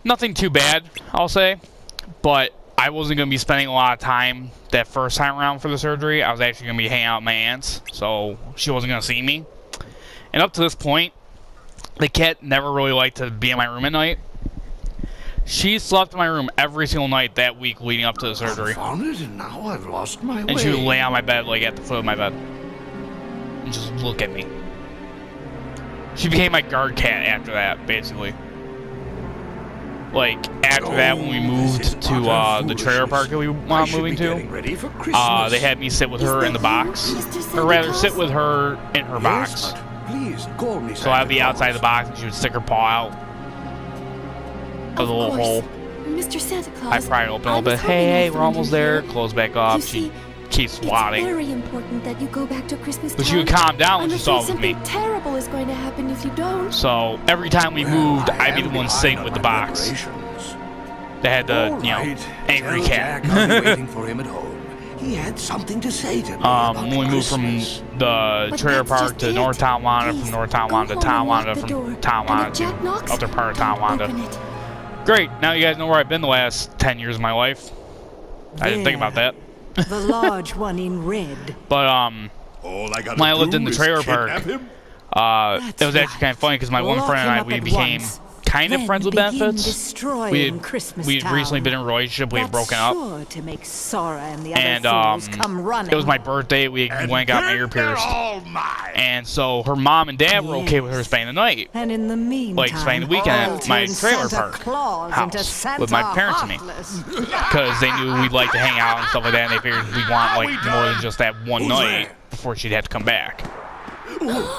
Nothing too bad, I'll say, but I wasn't going to be spending a lot of time that first time around for the surgery. I was actually going to be hanging out with my aunt's, so she wasn't going to see me. And up to this point, the cat never really liked to be in my room at night. She slept in my room every single night that week leading up to the surgery. I found it, and now I've lost my way. And she would lay on my bed, like, at the foot of my bed. And just look at me. She became my guard cat after that, basically. Like, after that, when we moved to the trailer park that we wound up moving to, they had me sit with her in the box. Or rather, sit with her in her box. Please, call me. So I'd be outside the box, and she would stick her paw out of the little hole. Mr. Santa Claus. I pry it open a little bit. Hey, we're almost there. Close back up. She keeps swatting. It's very important that you go back to Christmas But she would calm down when she saw it with me. Something terrible is going to happen if you don't. So every time we moved, I'd be the one sitting with the box. They had the, angry cat. I'll be waiting for him at home. He had something to say to me when we moved from the trailer park to North Tonawanda, from North Tonawanda to Tonawanda, from Tonawanda to other part of Tonawanda. Great, now you guys know where I've been the last 10 years of my life. I didn't think about that. The large one in red. But, All I gotta when I lived do in the is trailer kidnap park, him? it was actually kind of funny because my one Lock friend and him I, up we at became once. kind of Then friends with begin benefits. destroying Christmas We'd Town. recently been in a relationship, we had That's broken up. sure to make Sora and the other And fools come running. it was my birthday, we went and got my ear They're pierced. all mine. And so her mom and dad were okay with her spending the night. And in the meantime, Like, spending the weekend all at my turned trailer Santa park Claus into house Santa with my parents and me. Heartless. Because they knew we'd like to hang out and stuff like that, and they figured we'd want, like, more than just that one Who's night that? before she'd have to come back.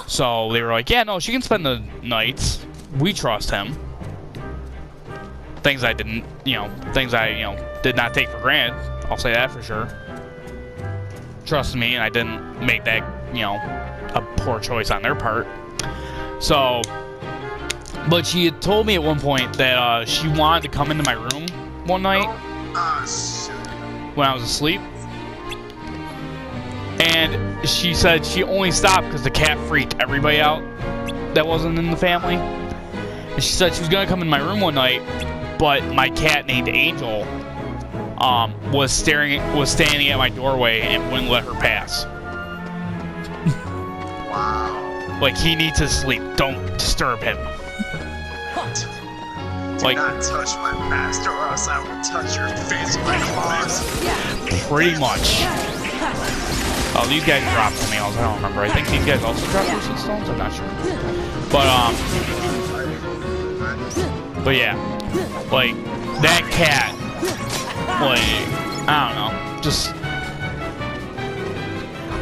So they were like, yeah, no, she can spend the nights. We trust him. Things I didn't, things I, did not take for granted. I'll say that for sure. Trusted me, and I didn't make that, a poor choice on their part. So, but she had told me at one point that she wanted to come into my room one night when I was asleep. And she said she only stopped because the cat freaked everybody out that wasn't in the family. And she said she was going to come in my room one night, but my cat named Angel was standing at my doorway and wouldn't let her pass. Wow. Like, he needs to sleep. Don't disturb him. Do Like, not touch my master or else I will touch your face with my claws. pretty much. Oh, these guys dropped nails. I don't remember. I think these guys also dropped Lucian Stones. I'm not sure. But yeah, like that cat. Like, I don't know. Just,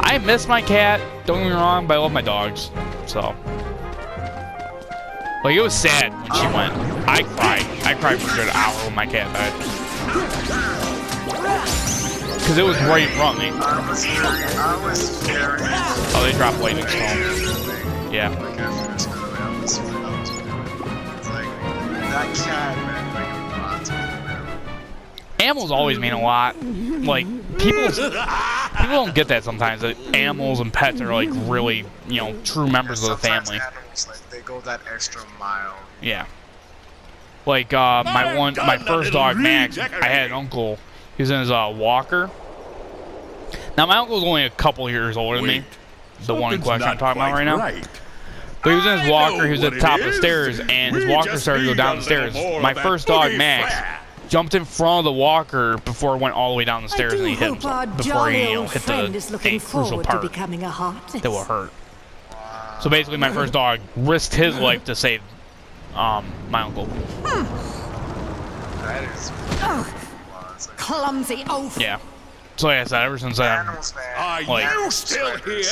I miss my cat, don't get me wrong, but I love my dogs. So. Like, it was sad when she went. I cried. I cried for a good hour when my cat died. Because it was right in front of me. I was very... Oh, they dropped lightning storm. Yeah. Like, after this, I was doing. It's like, that cat meant like a lot to me, man. Animals always mean a lot. Like, people don't get that sometimes, that animals and pets are, like, really, you know, true members of the family. Animals, like, they go that extra mile. Yeah. Like, my first dog, Max, I had an uncle. He was in his walker. Now, my uncle's only a couple years older than me. The one in question I'm talking about right now. But he was in his walker, he was at the top of the stairs, and his walker started to go down the stairs. My first dog, Max, jumped in front of the walker before it went all the way down the stairs, and he hit himself before he, you know, hit the crucial part that will hurt. So basically, my first dog risked his life to save my uncle. That is... Clumsy oaf. Yeah. So like I said, ever since then, Animals, man. Are Like- you still here?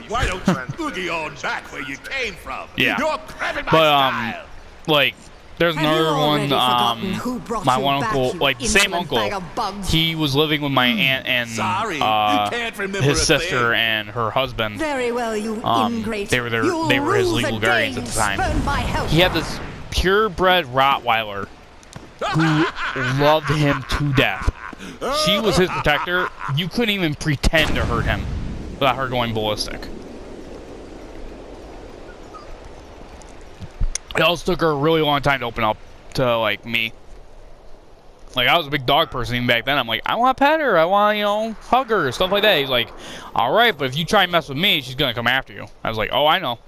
Why don't you boogie on back where you came from? Yeah. You're crabbing my but style. like, there's Have you another already one. forgotten who brought My you one back, uncle, you like the same insolent bag uncle, of bugs? he was living with my aunt and Sorry, can't remember his a sister thing. and her husband. Very well, you ingrate. They were You'll they were his rue legal the guardians day at the you time. spurned my help. He had this purebred Rottweiler who loved him to death. She was his protector. You couldn't even pretend to hurt him without her going ballistic. It also took her a really long time to open up to, like, me. Like, I was a big dog person even back then. I'm like, I want to pet her. I want to, you know, hug her, stuff like that. He's like, all right, but if you try and mess with me, she's going to come after you. I was like, oh, I know.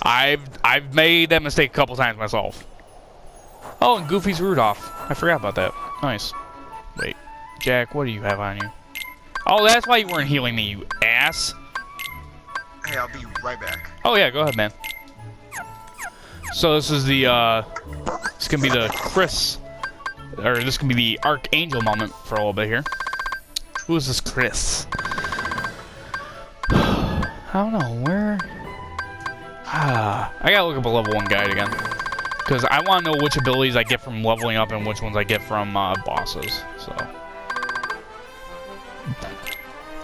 I've made that mistake a couple times myself. Oh, and Goofy's Rudolph. I forgot about that. Nice. Wait, Jack, what do you have on you? Oh, that's why you weren't healing me, you ass. Hey, I'll be right back. Oh yeah, go ahead, man. So this is the this can be the Chris, or this can be the Archangel moment for a little bit here. Who is this Chris? I don't know where. I gotta look up a level 1 guide again, because I want to know which abilities I get from leveling up and which ones I get from bosses. So,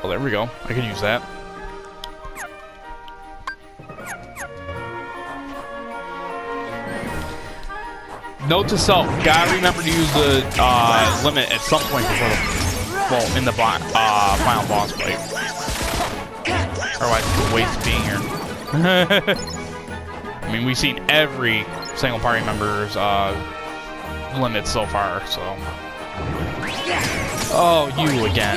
oh, there we go. I could use that. Note to self: gotta remember to use the limit at some point before the, well, in the final boss fight. Otherwise, it's a waste of being here. I mean, we've seen every single party member's limits so far, so. Oh, you again.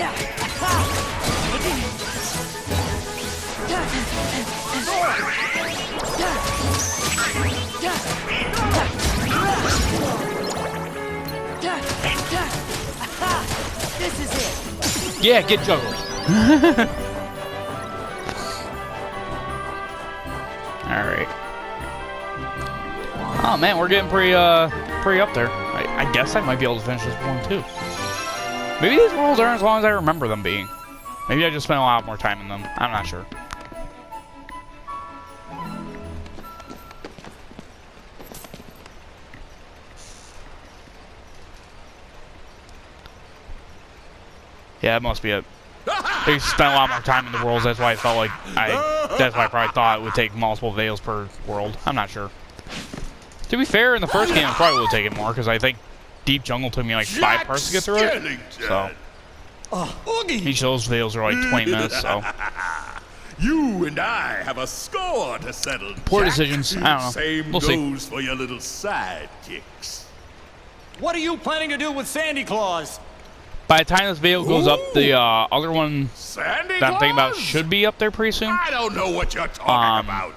This is it. Yeah, get juggled. Alright. Oh man, we're getting pretty up there. I guess I might be able to finish this one too. Maybe these worlds aren't as long as I remember them being. Maybe I just spent a lot more time in them. I'm not sure. Yeah, that must be it. They spent a lot more time in the worlds. That's why I felt like that's why I probably thought it would take multiple videos per world. I'm not sure. To be fair, in the first game, it probably would have taken more because I think Deep Jungle took me like 5 parts to get through it. So each of those videos are like 20 minutes. So You and I have a score to settle. poor Jack. decisions. I don't know. Same We'll see. goes for your little sidekicks. What are you planning to do with Sandy Claus? By the time this video goes up, the other one Sandy that I'm thinking about Claus? should be up there pretty soon. I don't know what you're talking about.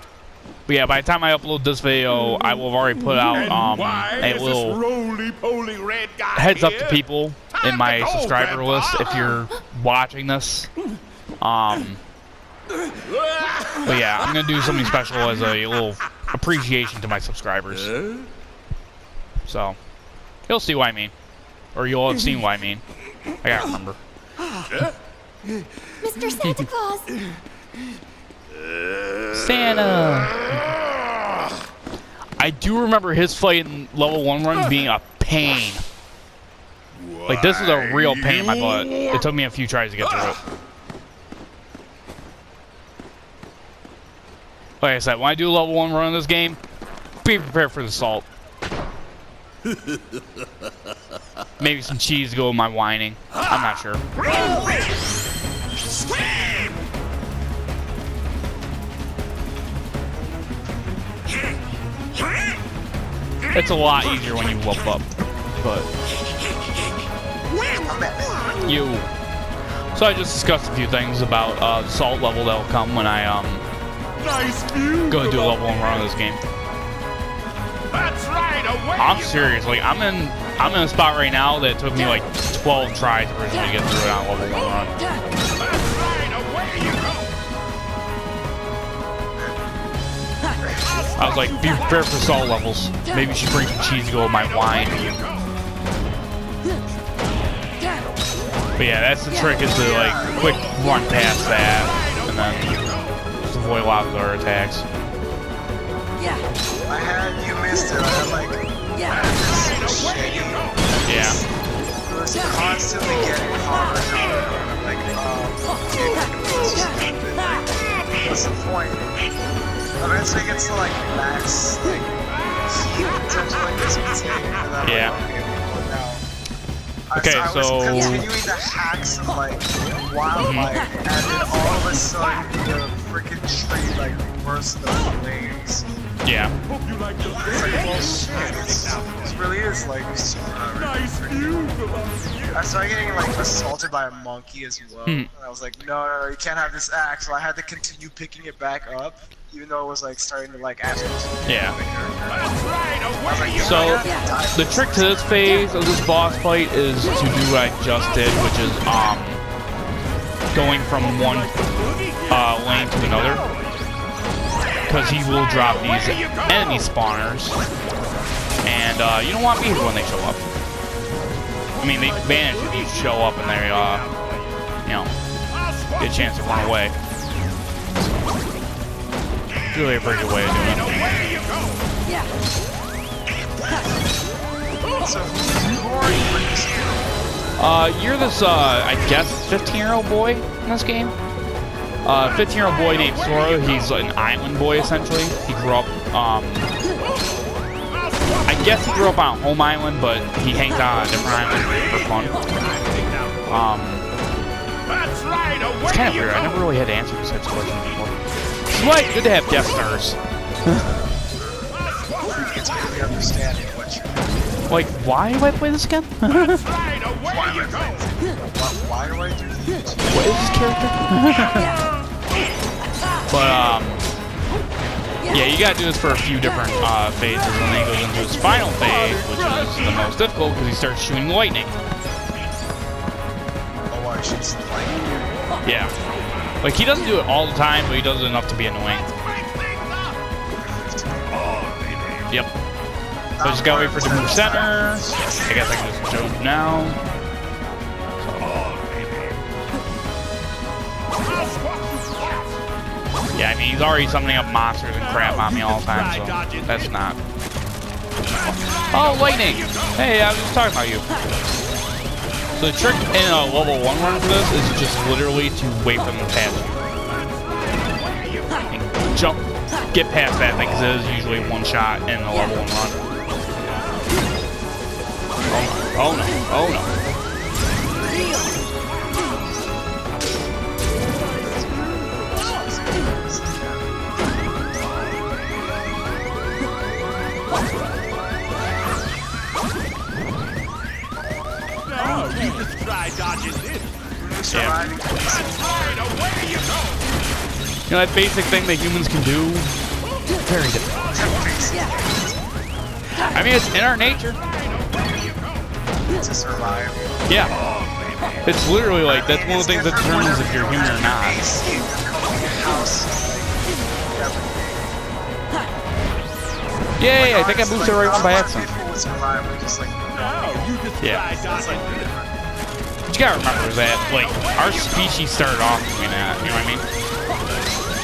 But yeah, by the time I upload this video, I will have already put out And why a is this little roly-poly red guy heads up here? to people Time in my to go, subscriber Grandpa. list if you're watching this. But yeah, I'm gonna do something special as a little appreciation to my subscribers. So you'll see what I mean, or you'll have seen what I mean. I gotta remember. Mr. Santa Claus! Santa! I do remember his fight in level 1 run being a pain. Like, this is a real pain in my butt. It took me a few tries to get through it. Like I said, when I do a level 1 run in this game, be prepared for the salt. Maybe some cheese to go with my whining. I'm not sure. It's a lot easier when you whoop up, but you. So I just discussed a few things about the salt level that'll come when I go do a level 1 run of this game. That's right, away I'm serious. Like I'm in a spot right now that took me like 12 tries originally to get through it on level 1 run. That's right, away you go. I was like, be prepared for salt levels. Maybe you should bring some cheese to go with my wine. But yeah, that's the trick, is to like quick run past that and then just avoid a lot of their attacks. I had, you missed it. I had like, this shitty. Yeah. It was constantly getting harder and harder. What's the point? Eventually it gets to like max, like, heat potential like this thing, and then Yeah. I was continuing the hacks of like wildlife, and then all of a sudden the freaking tree like burst into flames. Yeah. It's like, well, shit, this really is like super nice view. I started getting like assaulted by a monkey as well, and I was like, no, you can't have this axe. So I had to continue picking it back up, even though it was like starting to like ask me to So the trick to this phase of this boss fight is to do what I just did, which is going from one lane to another, because he will drop these enemy spawners, and you don't want bees when they show up. I mean, they vanish if you show up and they you know, get a chance to run away. It's really a pretty good way of doing it. You're this, I guess, 15-year-old boy in this game. 15-year-old boy named Sora. He's an island boy, essentially. He grew up, I guess he grew up on home island, but he hangs out on a different island for fun. It's kind of weird. I never really had to answer this type of question before. It's like good to have guest stars. It's really understanding what you're doing. Like, why do I play this again? Why do I do this? What is this character? But, yeah, you gotta do this for a few different phases, and then he goes into his final phase, which is the most difficult because he starts shooting lightning. Oh, I should lightning. Yeah. Like, he doesn't do it all the time, but he does it enough to be annoying. Yep. So I just gotta wait for it to move center. I guess I can just jump now. Yeah, I mean, he's already summoning up monsters and crap on me all the time, so that's not. Oh, lightning! Hey, I was just talking about you. So the trick in a level 1 run for this is just literally to wait for them to pass you. And jump, get past that thing, because it is usually one shot in a level 1 run. Oh no, oh no, oh no. Try dodging this. Yeah. You know that basic thing that humans can do? Very difficult. I mean, it's in our nature. To survive. Yeah. It's literally like, that's one of the things that determines if you're human or not. Yay, I think I moved to the right one by accident. You just Yeah. try dodging this. What you gotta remember is that, like, our species started off doing that, you know what I mean?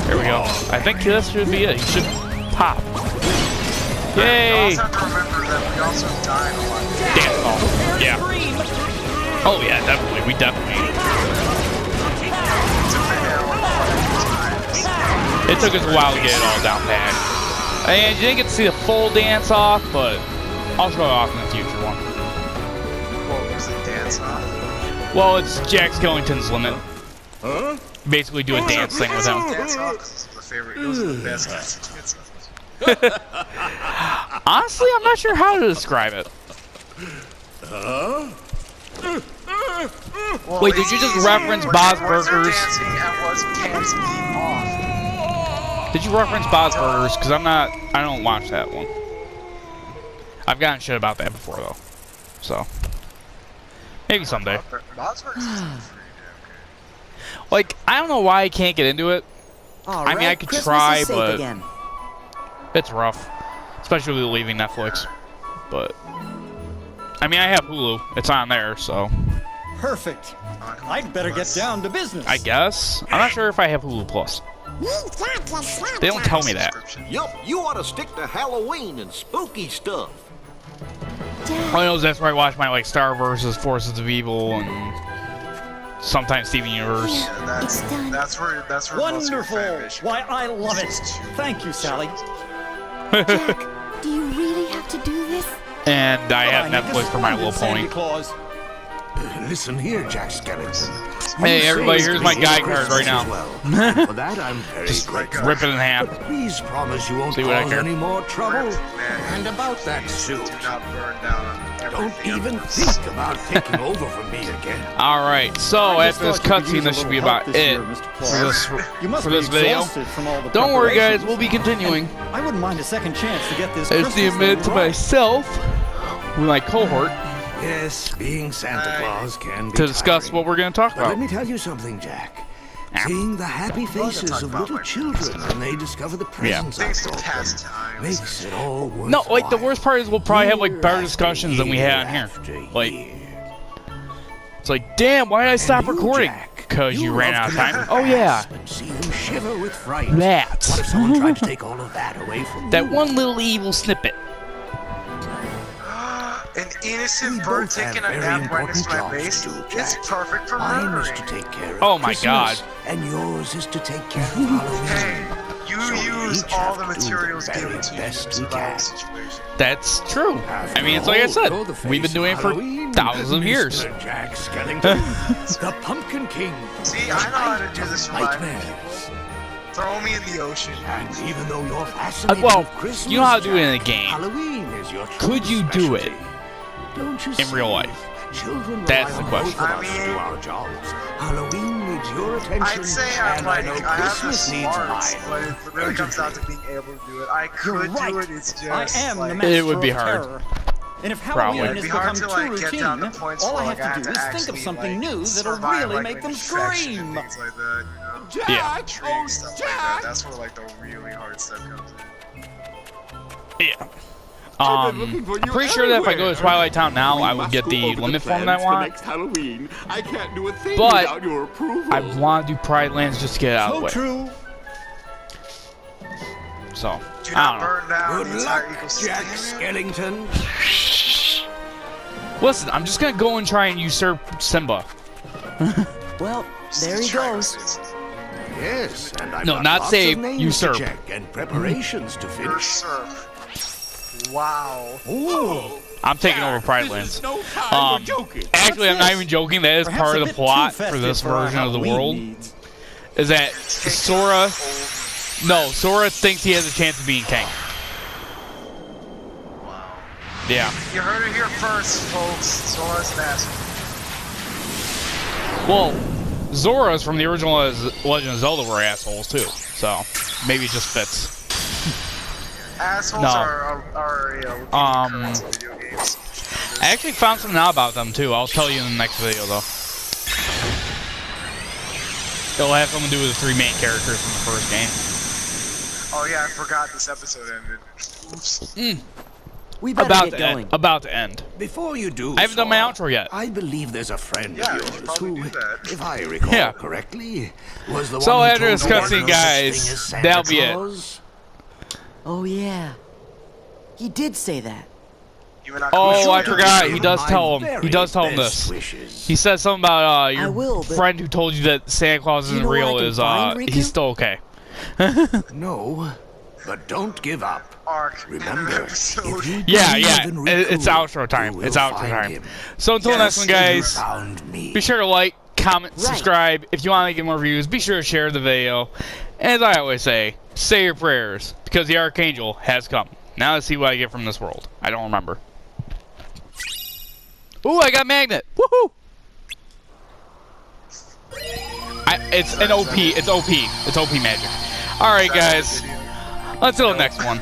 There we go. I think this should be it. You should pop. Yay! You also have to remember that we also died a lot. Dance ball. Yeah. Oh yeah, definitely. We definitely. It took us a while to get it all down pat. And you didn't get to see the full dance off, but I'll show it off in the future one. What was the dance off? Well, it's Jack Skellington's limit. Huh? Basically do a dance thing with him. Dance off, 'cause those are the favorite. Those are the best dance off. Honestly, I'm not sure how to describe it. Well, Wait, did you just reference Bob's Was there Burgers? dancing and was dancing off? Did you reference Bob's Burgers? Because I don't watch that one. I've gotten shit about that before though, so maybe someday. Bob's Burgers is pretty Like, I don't know why I can't get into it. All I mean, I could Christmas try, is safe but again. it's rough, especially leaving Netflix. But I mean, I have Hulu; it's on there, so Perfect. I'd better get down to business. I guess. I'm not sure if I have Hulu Plus. They don't tell me that. subscription. Yup, you ought to stick to Halloween and spooky stuff. All I know is that's where I watch my like Star vs. Forces of Evil and sometimes Steven Universe. Yeah, It's done. that's where most of your Wonderful. fan base should Why, come I from. love it. It's just too Thank you, Sally. Jack, do you really have to do this? And I have Bye, Nick. Netflix for My Little Santa Pony. Claus. Listen here, Jack Skellington. Hey, You everybody, saved here's my me guy this card right Christmas now. as well. And for that, I'm very grateful. Rip it in half. But please promise you won't See what I cause care. any more trouble. Man, And about that suit, do not burn down don't everything. even think about taking over from me again. All right, so I just after this thought you could cutscene, use a this should be little help about this it year, Mr. for Claus. this You must for be this video. exhausted from all the Don't worry, guys, preparations. we'll be continuing. I wouldn't mind a second chance to get this It's Christmas the admit to thing right. myself with my cohort Yes, being Santa Claus can be to discuss tiring. what we're going to talk But about. let me tell you something, Jack. Seeing the happy faces talk of about little my children when they discover the presents I Things to brought pass them time. makes it all worthwhile. No, like the worst part is we'll probably have like better Year discussions than we after had on here. after Like, year. it's like, damn, why did I stop And you, recording? Jack, Because you ran love out of to look time. at Oh yeah, asp and see them shiver with fright. that. What if someone tried to take all of that away from That you? one little evil snippet. An innocent We bird both have taking a very nap right next important to my jobs base. to do, It's Jack. perfect for Mine is murdering. to take care of Oh my Christmas, God. and yours is to take care of Halloween. Hey, you So we use each all have the to do the materials very given to you best to we survive can. the situation. That's true. I mean, it's like I said, we've been doing it for thousands of years. Mr. Jack Skellington, the Pumpkin King. See, I know how to do the surviving Nightmares. people. Throw me in the ocean. And even though you're fascinated Well, with Christmas, you know how to do it in a Jack, game. Halloween is your Could true you do it specialty. Don't you in real see? life? Children That's rely the on question. both of I us to mean- do our jobs. Halloween needs your attention, I'd say I'm and like, I know I have the Christmas needs smarts, mine. but it really comes down to being able to do it. I You're could right. do it, it's just I am like, the master It would be of hard. terror. And if Probably. Halloween It'd has be hard become to, too like, get routine, down to points all where, I like, have to do is think of actually, something like, new that'll survive, really like, make an them infection and scream. things like that, you know? Yeah. Intrigue, stuff like that. That's where like the really hard stuff comes in. Yeah. I'm pretty sure that if I go to Twilight Town now, I would get the limit form that I want. Next Halloween. I can't do a thing But without your approval. I want to do Pride Lands just to get it out of the So way. true. So, Do I not don't know. burn down Good the entire luck, ecosystem. Jack Skellington. Listen, I'm just gonna go and try and usurp Simba. Well, there he goes. Yes, and I've No, got not lots save, of names usurp. to check and preparations to finish. Usurp. Wow. I'm taking over Pride Lands. No time for joking. Actually, I'm not even joking. That is Perhaps part a of the bit too plot for festive this our version of the Halloween world. needs. Is that Sora? No, Sora thinks he has a chance of being king. Yeah. You heard it here first, folks. Sora's an asshole. Well, Zoras from the original Legend of Zelda were assholes too, so maybe it just fits. Assholes No. are occurrence in video games. I actually found something out about them too. I'll tell you in the next video though. It'll have something to do with the three main characters from the first game. Oh yeah, I forgot this episode ended. Oops. We better About get to going. end. About to end. Before you do, I haven't done my Sora, outro yet. I believe there's a friend Yeah, of you should yours probably who, do that. if I recall Yeah. correctly, was the So one who after told discussing, no such guys, thing as Santa that'll be it. Claus? Oh, yeah. He did say that. You and I Oh, could- I forgot. He Give does my tell him. He very does tell him best this. wishes. He said something about I your will, but- friend who told you that Santa Claus Do you isn't know where I real can is find Riku? he's still okay. No, but don't give up. Arc. Remember, episode. if you Yeah, believe yeah. in Riku, It's outro time. you will It's outro find time. him. So until next one, Just as you guys. found me. Be sure to like, comment, Right. subscribe. If you want to get more views, be sure to share the video. And as I always say your prayers, because the Archangel has come. Now let's see what I get from this world. I don't remember. Ooh, I got magnet. Woohoo! It's an OP. It's OP. It's OP magic. All right, guys. Until the next one.